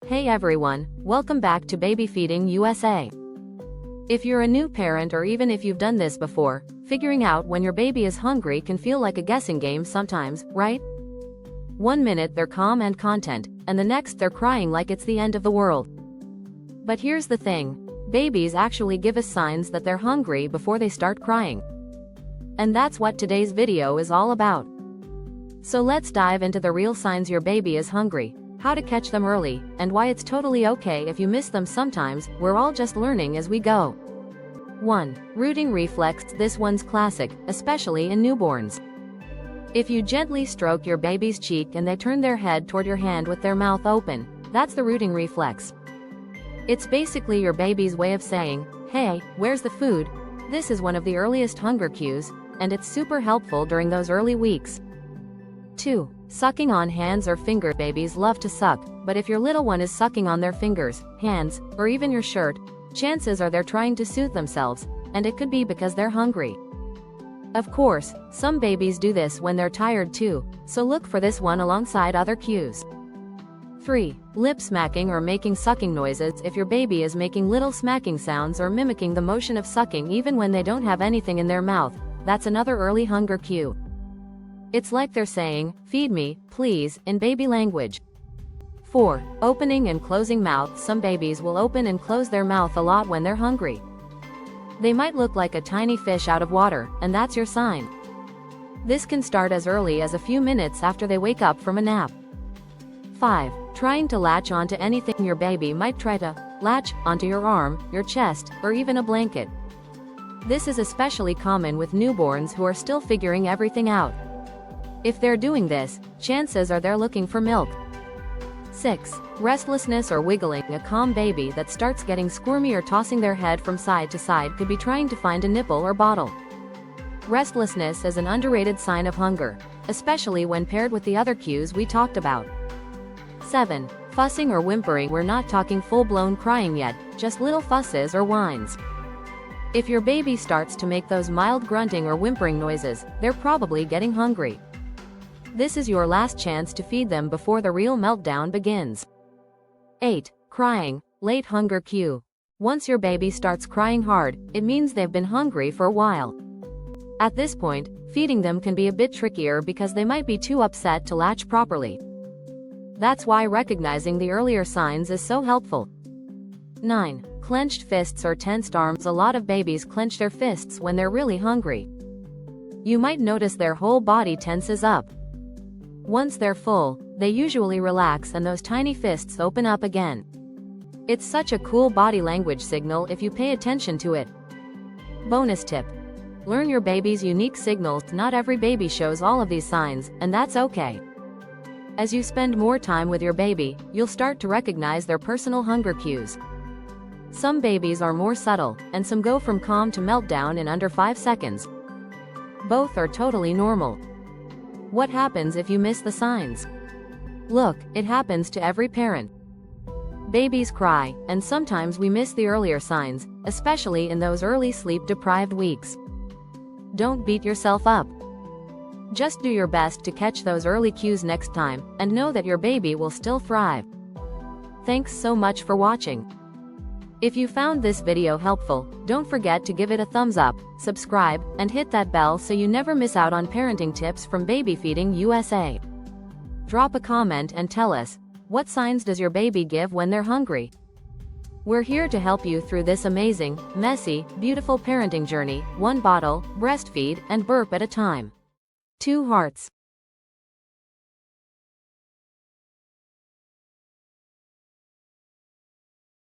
Hey everyone, welcome back to Baby Feeding USA. If you're a new parent or even if you've done this before, figuring out when your baby is hungry can feel like a guessing game sometimes, right? One minute they're calm and content, and the next they're crying like it's the end of the world. But here's the thing, babies actually give us signs that they're hungry before they start crying. And that's what today's video is all about. So let's dive into the real signs your baby is hungry, how to catch them early, and why it's totally okay if you miss them sometimes. We're all just learning as we go. 1. Rooting reflex. This one's classic, especially in newborns. If you gently stroke your baby's cheek and they turn their head toward your hand with their mouth open, that's the rooting reflex. It's basically your baby's way of saying, "Hey, where's the food?" This is one of the earliest hunger cues, and it's super helpful during those early weeks. 2. Sucking on hands or fingers. Babies love to suck, but if your little one is sucking on their fingers, hands, or even your shirt, chances are they're trying to soothe themselves, and it could be because they're hungry. Of course, some babies do this when they're tired too, so look for this one alongside other cues. 3. Lip smacking or making sucking noises. If your baby is making little smacking sounds or mimicking the motion of sucking even when they don't have anything in their mouth, that's another early hunger cue. It's like they're saying, "Feed me, please," in baby language. 4. Opening and closing mouth. Some babies will open and close their mouth a lot when they're hungry. They might look like a tiny fish out of water, and that's your sign. This can start as early as a few minutes after they wake up from a nap. 5. Trying to latch onto anything. Your baby might try to latch onto your arm, your chest, or even a blanket. This is especially common with newborns who are still figuring everything out. If they're doing this, chances are they're looking for milk. 6. Restlessness or wiggling. A calm baby that starts getting squirmy or tossing their head from side to side could be trying to find a nipple or bottle. Restlessness is an underrated sign of hunger, especially when paired with the other cues we talked about. 7. Fussing or whimpering. We're not talking full-blown crying yet, just little fusses or whines. If your baby starts to make those mild grunting or whimpering noises, they're probably getting hungry. This is your last chance to feed them before the real meltdown begins. 8. Crying, late hunger cue. Once your baby starts crying hard, it means they've been hungry for a while. At this point, feeding them can be a bit trickier because they might be too upset to latch properly. That's why recognizing the earlier signs is so helpful. 9. Clenched fists or tensed arms. A lot of babies clench their fists when they're really hungry. You might notice their whole body tenses up. Once they're full, they usually relax and those tiny fists open up again. It's such a cool body language signal if you pay attention to it. Bonus tip. Learn your baby's unique signals. Not every baby shows all of these signs, and that's okay. As you spend more time with your baby, you'll start to recognize their personal hunger cues. Some babies are more subtle, and some go from calm to meltdown in under 5 seconds. Both are totally normal. What happens if you miss the signs? Look, it happens to every parent. Babies cry, and sometimes we miss the earlier signs, especially in those early sleep-deprived weeks. Don't beat yourself up. Just do your best to catch those early cues next time, and know that your baby will still thrive. Thanks so much for watching. If you found this video helpful, don't forget to give it a thumbs up, subscribe, and hit that bell so you never miss out on parenting tips from Baby Feeding USA. Drop a comment and tell us, what signs does your baby give when they're hungry? We're here to help you through this amazing, messy, beautiful parenting journey, one bottle, breastfeed, and burp at a time. 2 hearts.